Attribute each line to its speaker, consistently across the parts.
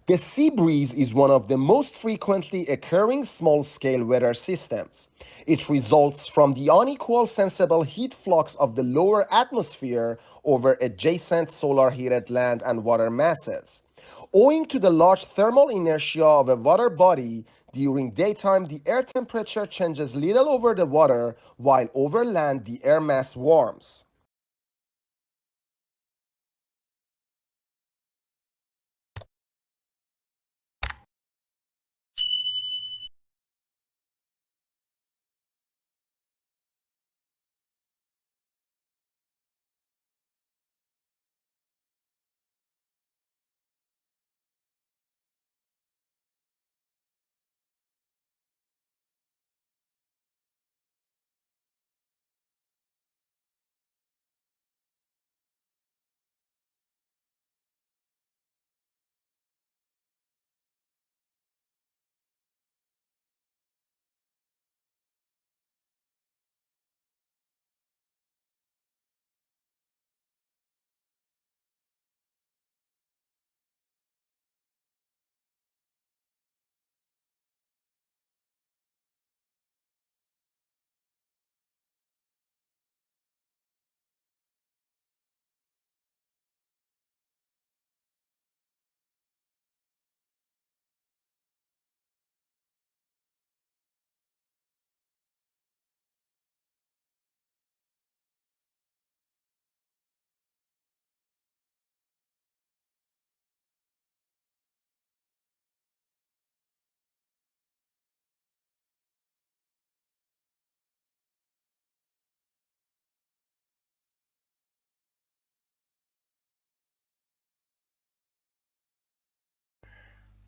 Speaker 1: The sea breeze is one of the most frequently occurring small-scale weather systems. It results from the unequal sensible heat flux of the lower atmosphere over adjacent solar-heated land and water masses. Owing to the large thermal inertia of a water body, during daytime the air temperature changes little over the water, while over land the air mass warms.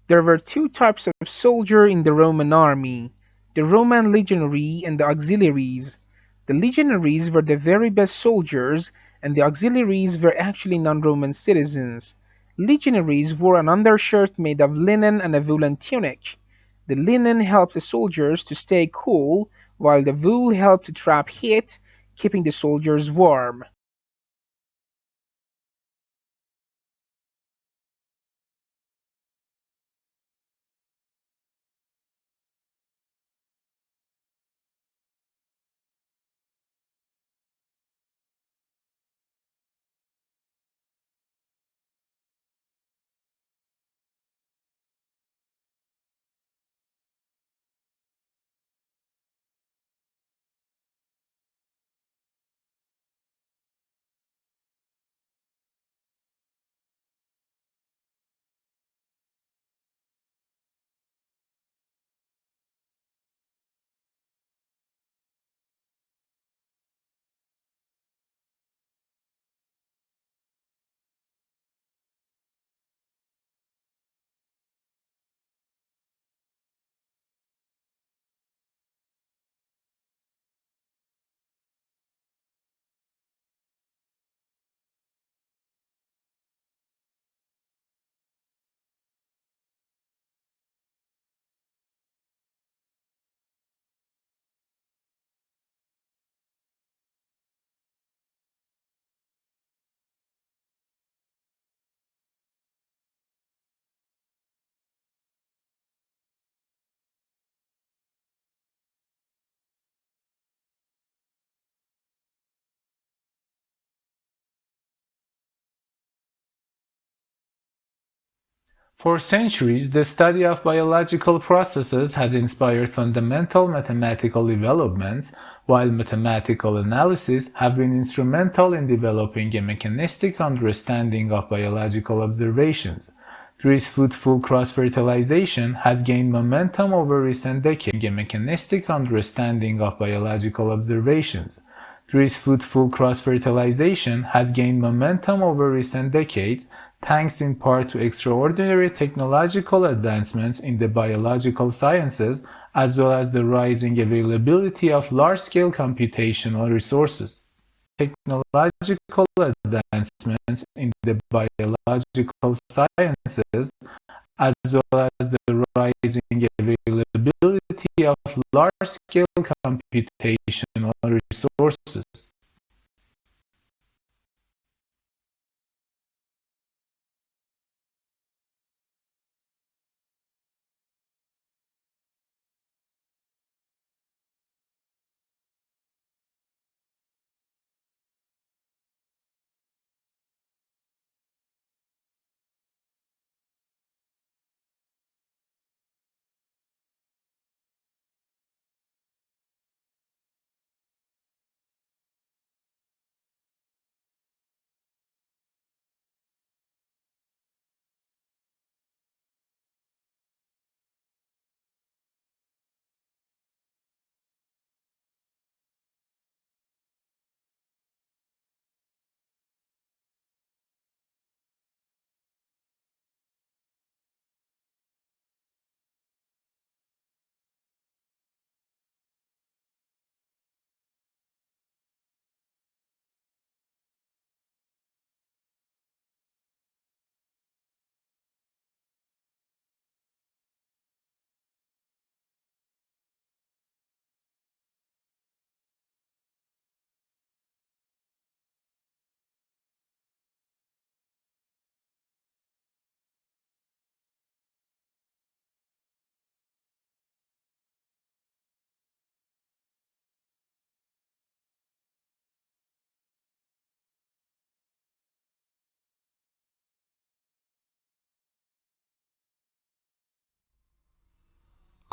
Speaker 2: There were two types of soldier in the Roman army: the Roman legionary and the auxiliaries. The legionaries were the very best soldiers, and the auxiliaries were actually non-Roman citizens. Legionaries wore an undershirt made of linen and a woolen tunic. The linen helped the soldiers to stay cool, while the wool helped to trap heat, keeping the soldiers warm.
Speaker 3: For centuries, the study of biological processes has inspired fundamental mathematical developments, while mathematical analyses have been instrumental in developing a mechanistic understanding of biological observations. Trees fruitful cross-fertilization has gained momentum over recent decades, a mechanistic understanding of biological observations. Trees fruitful cross-fertilization has gained momentum over recent decades, thanks in part to extraordinary technological advancements in the biological sciences as well as the rising availability of large-scale computational resources. Technological advancements in the biological sciences as well as the rising availability of large-scale computational resources.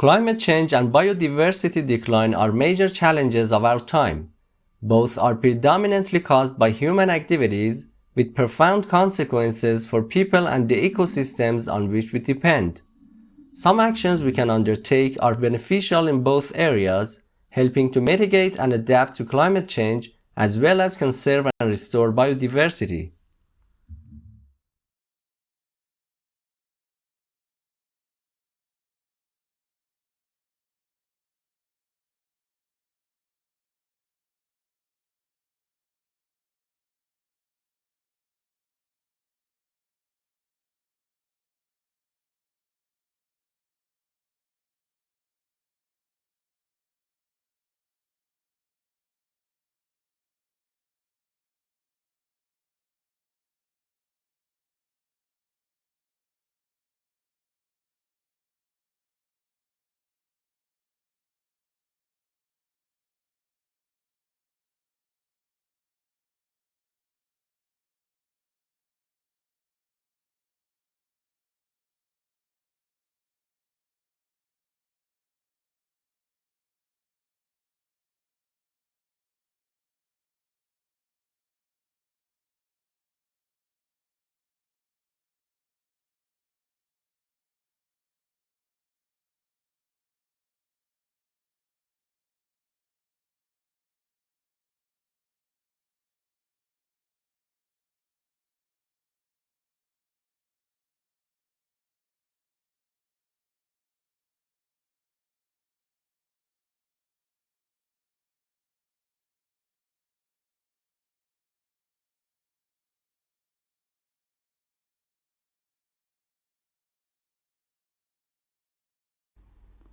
Speaker 4: Climate change and biodiversity decline are major challenges of our time. Both are predominantly caused by human activities, with profound consequences for people and the ecosystems on which we depend. Some actions we can undertake are beneficial in both areas, helping to mitigate and adapt to climate change as well as conserve and restore biodiversity.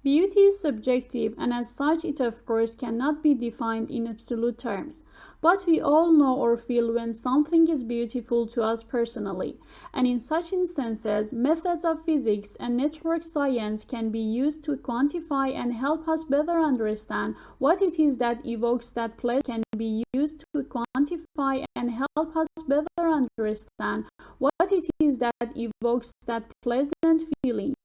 Speaker 5: Beauty is subjective, and as such it of course cannot be defined in absolute terms. But we all know or feel when something is beautiful to us personally, and in such instances, methods of physics and network science can be used to quantify and help us better understand what it is that evokes that pleasure. Can be used to quantify and help us better understand what it is that evokes that pleasant feeling.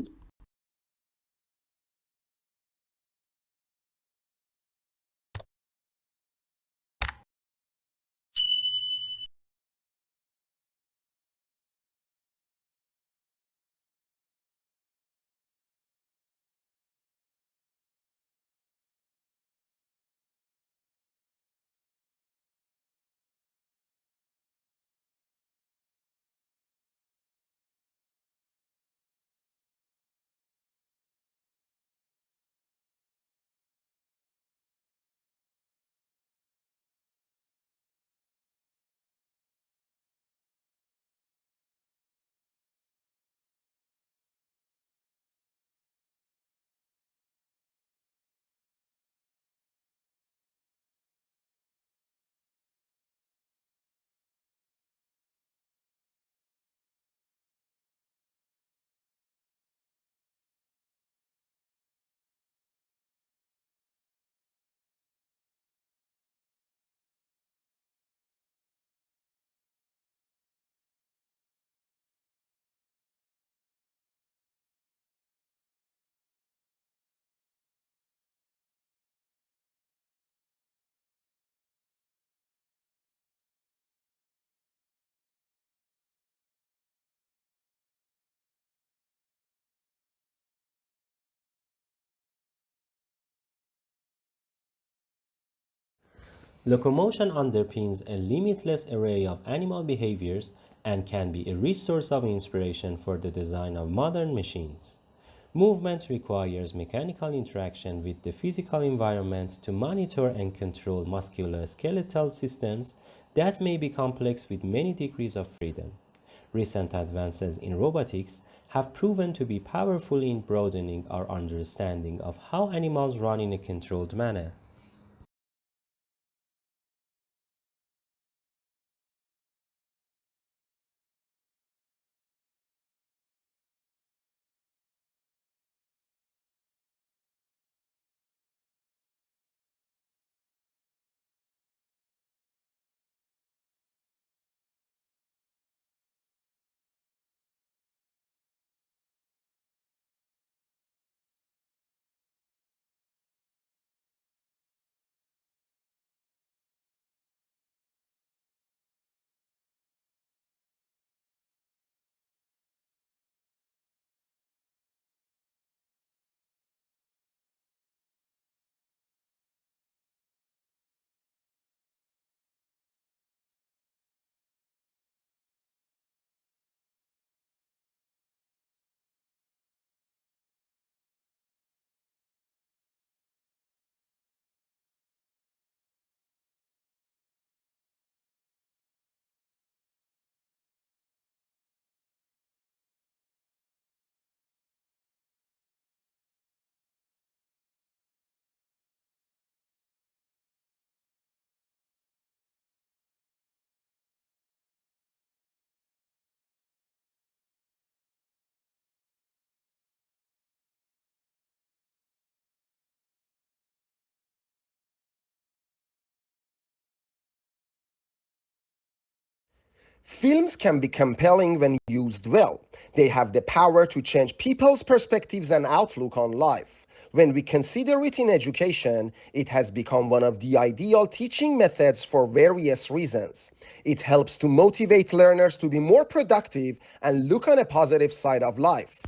Speaker 6: Locomotion underpins a limitless array of animal behaviors and can be a rich source of inspiration for the design of modern machines. Movement requires mechanical interaction with the physical environment to monitor and control musculoskeletal systems that may be complex with many degrees of freedom. Recent advances in robotics have proven to be powerful in broadening our understanding of how animals run in a controlled manner.
Speaker 1: Films can be compelling when used well. They have the power to change people's perspectives and outlook on life. When we consider it in education, it has become one of the ideal teaching methods for various reasons. It helps to motivate learners to be more productive and look on a positive side of life.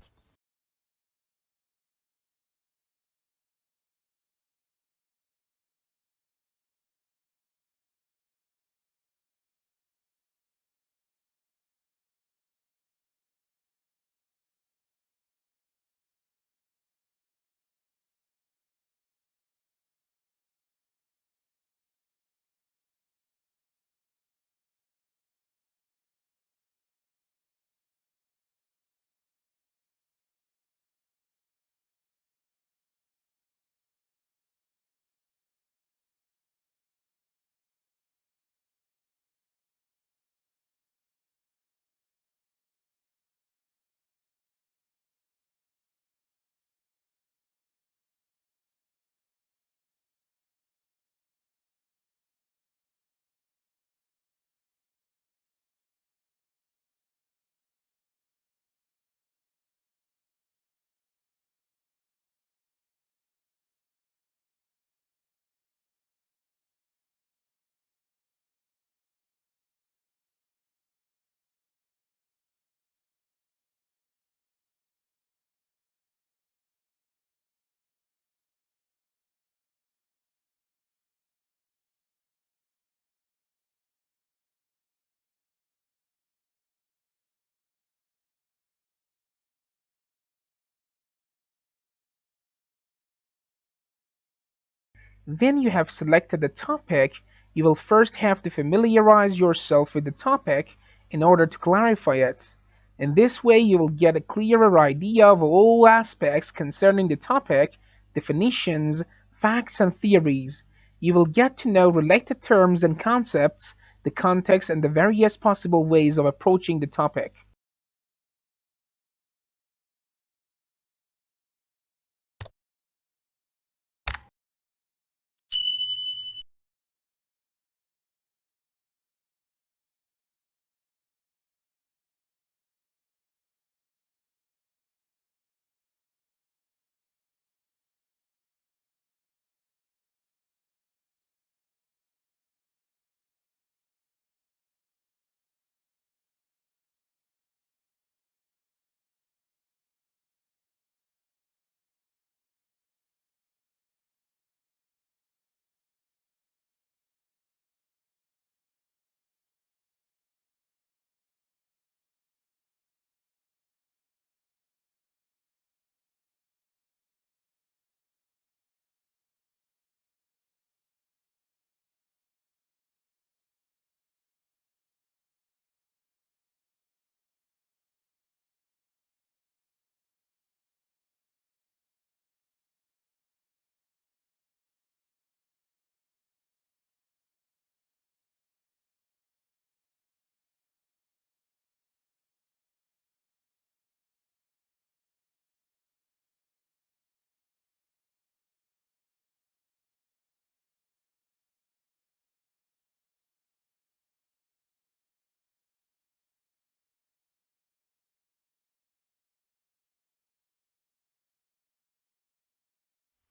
Speaker 2: When you have selected a topic, you will first have to familiarize yourself with the topic in order to clarify it. In this way, you will get a clearer idea of all aspects concerning the topic, definitions, facts, and theories. You will get to know related terms and concepts, the context, and the various possible ways of approaching the topic.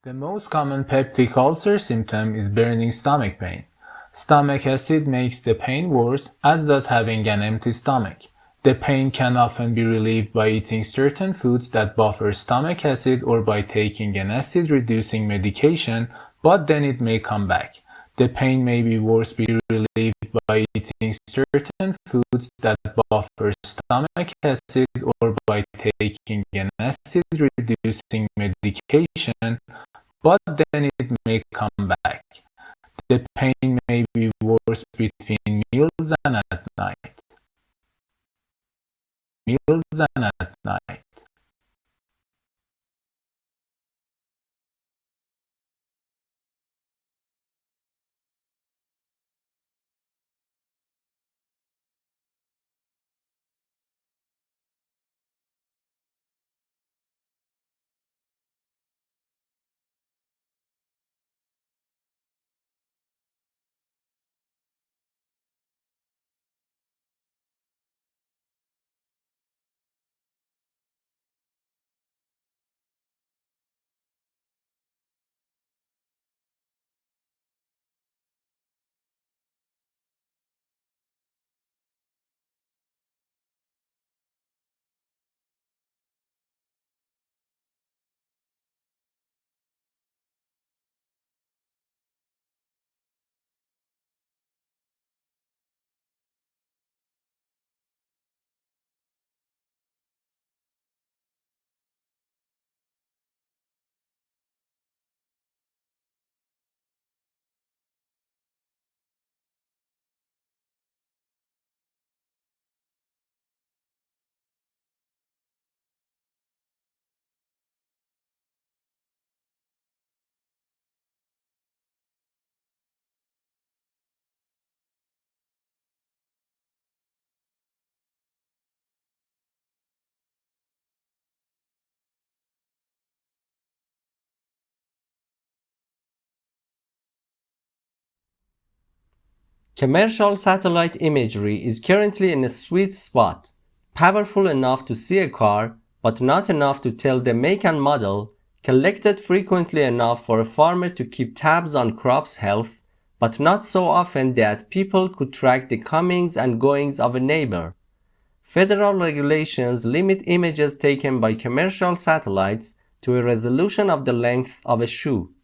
Speaker 3: The most common peptic ulcer symptom is burning stomach pain. Stomach acid makes the pain worse, as does having an empty stomach. The pain can often be relieved by eating certain foods that buffer stomach acid or by taking an acid-reducing medication, but then it may come back. The pain may be worse be relieved by eating certain foods that buffer stomach acid or by taking an acid-reducing medication, but then it may come back. The pain may be worse between meals and at night. Meals and at night.
Speaker 4: Commercial satellite imagery is currently in a sweet spot, powerful enough to see a car, but not enough to tell the make and model, collected frequently enough for a farmer to keep tabs on crops' health, but not so often that people could track the comings and goings of a neighbor. Federal regulations limit images taken by commercial satellites to a resolution of the length of a shoe.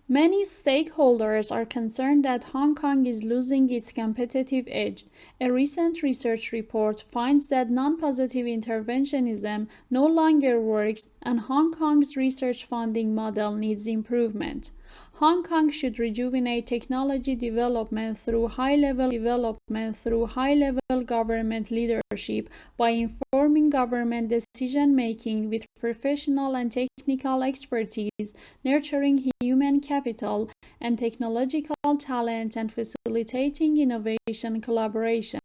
Speaker 5: Many stakeholders are concerned that Hong Kong is losing its competitive edge. A recent research report finds that non-positive interventionism no longer works and Hong Kong's research funding model needs improvement. Hong Kong should rejuvenate technology development through high-level government leadership by informing government decision-making with professional and technical expertise, nurturing human capital and technological talent, and facilitating innovation collaboration.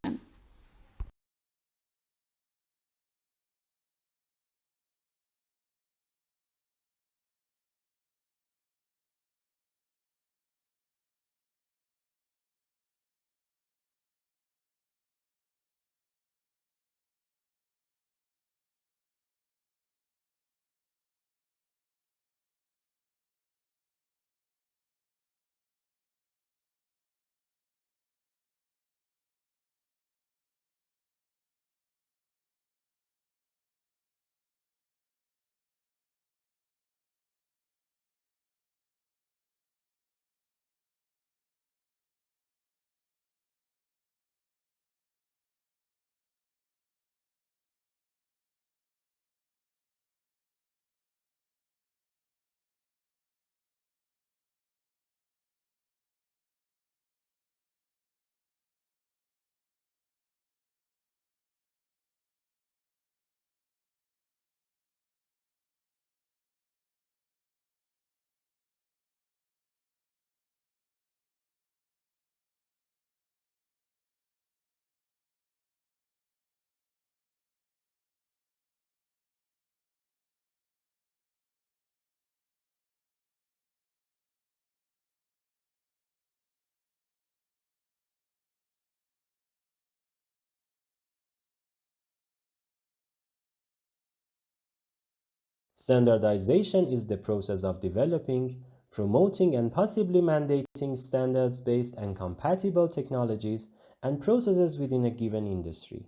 Speaker 6: Standardization is the process of developing, promoting, and possibly mandating standards-based and compatible technologies and processes within a given industry.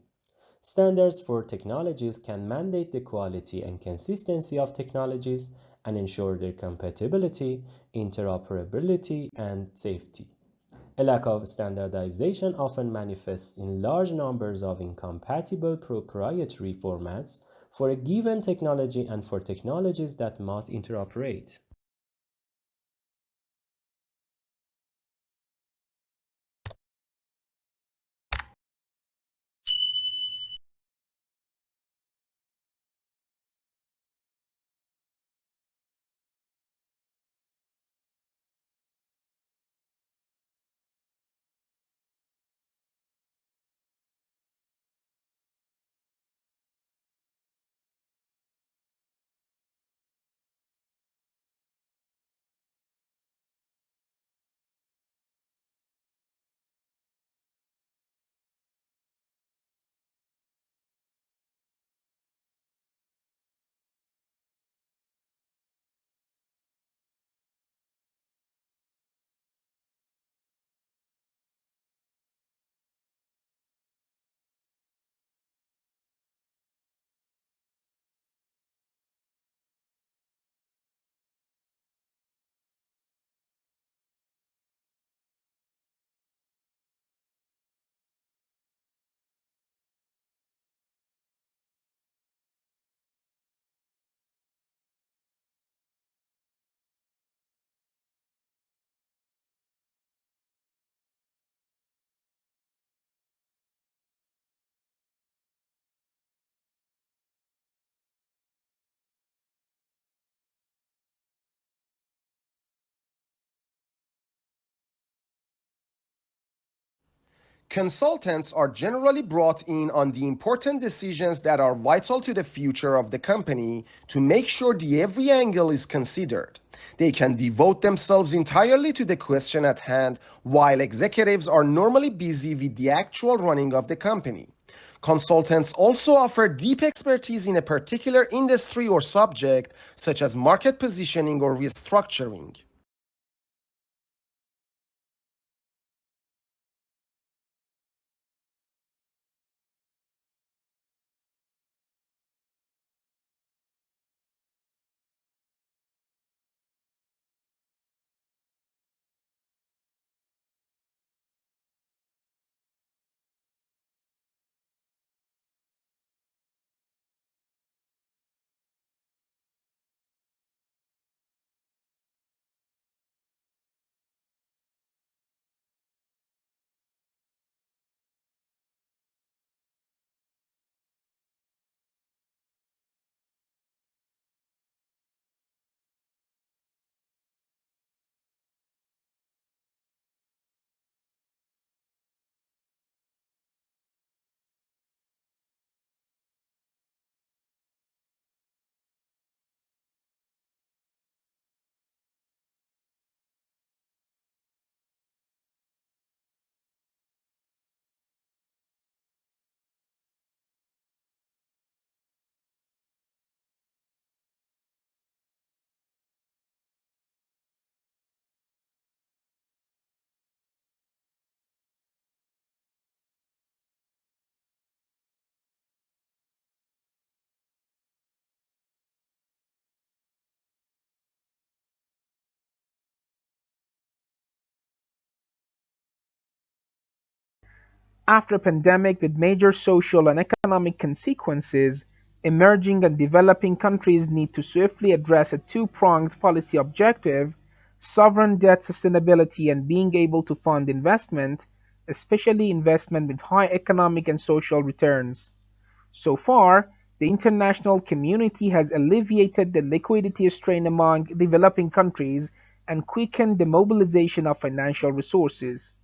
Speaker 6: Standards for technologies can mandate the quality and consistency of technologies and ensure their compatibility, interoperability, and safety. A lack of standardization often manifests in large numbers of incompatible proprietary formats for a given technology and for technologies that must interoperate.
Speaker 1: Consultants are generally brought in on the important decisions that are vital to the future of the company to make sure the every angle is considered. They can devote themselves entirely to the question at hand, while executives are normally busy with the actual running of the company. Consultants also offer deep expertise in a particular industry or subject, such as market positioning or restructuring.
Speaker 2: After a pandemic with major social and economic consequences, emerging and developing countries need to swiftly address a two-pronged policy objective: sovereign debt sustainability and being able to fund investment, especially investment with high economic and social returns. So far, the international community has alleviated the liquidity strain among developing countries and quickened the mobilization of financial resources.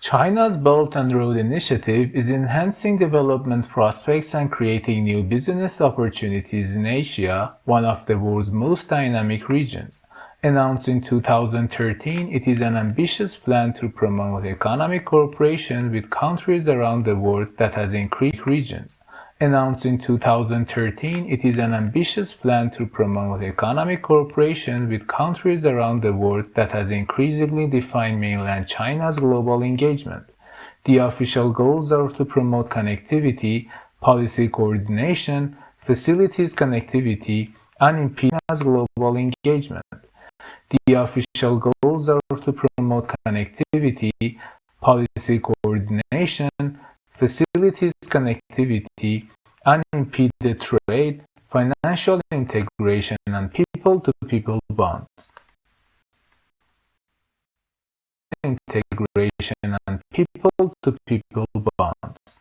Speaker 3: China's Belt and Road Initiative is enhancing development prospects and creating new business opportunities in Asia, one of the world's most dynamic regions. Announced in 2013, it is an ambitious plan to promote economic cooperation with countries around the world that has increased regions. Announced in 2013, it is an ambitious plan to promote economic cooperation with countries around the world that has increasingly defined mainland China's global engagement. The official goals are to promote connectivity, policy coordination, facilities connectivity, and impede China's global engagement. The official goals are to promote connectivity, policy coordination, facilities connectivity, and impede the trade, financial integration, and people-to-people bonds. integration and people-to-people bonds.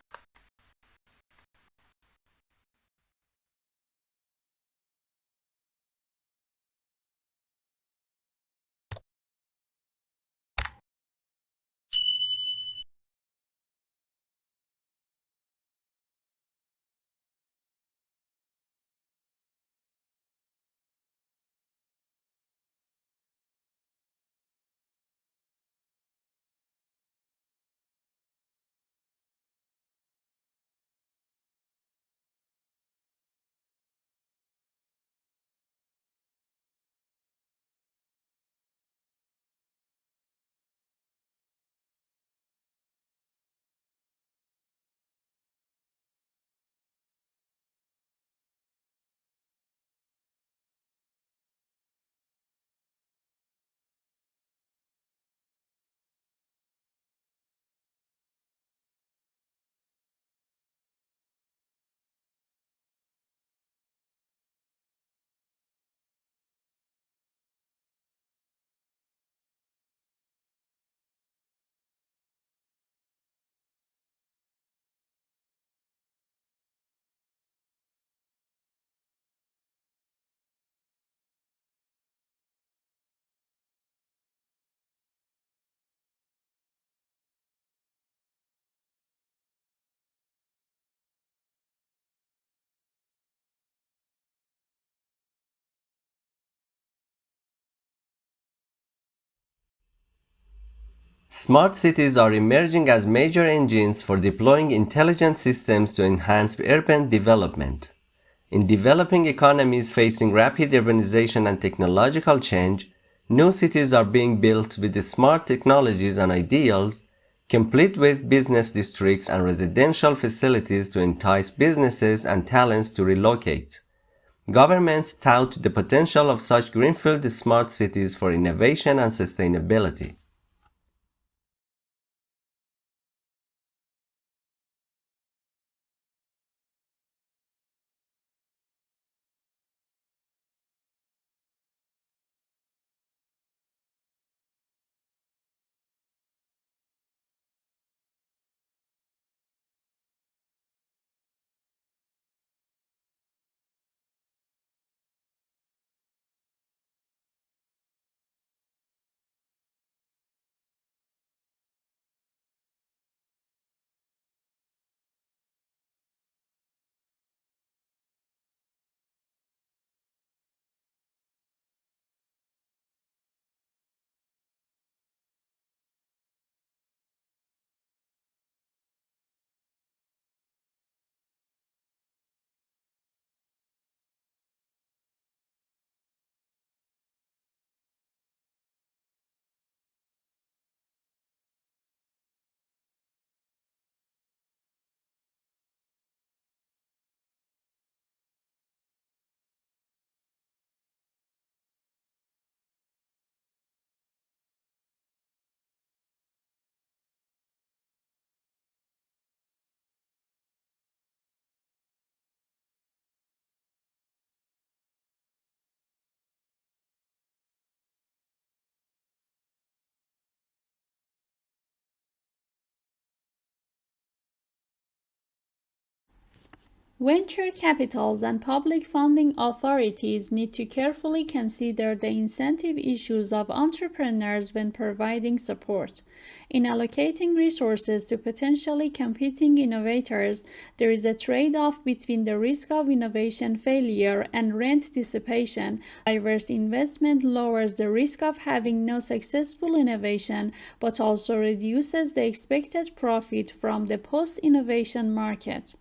Speaker 4: Smart cities are emerging as major engines for deploying intelligent systems to enhance urban development. In developing economies facing rapid urbanization and technological change, new cities are being built with smart technologies and ideals, complete with business districts and residential facilities to entice businesses and talents to relocate. Governments tout the potential of such greenfield smart cities for innovation and sustainability.
Speaker 5: Venture capitals and public funding authorities need to carefully consider the incentive issues of entrepreneurs when providing support. In allocating resources to potentially competing innovators, there is a trade-off between the risk of innovation failure and rent dissipation. Diverse investment lowers the risk of having no successful innovation, but also reduces the expected profit from the post-innovation market.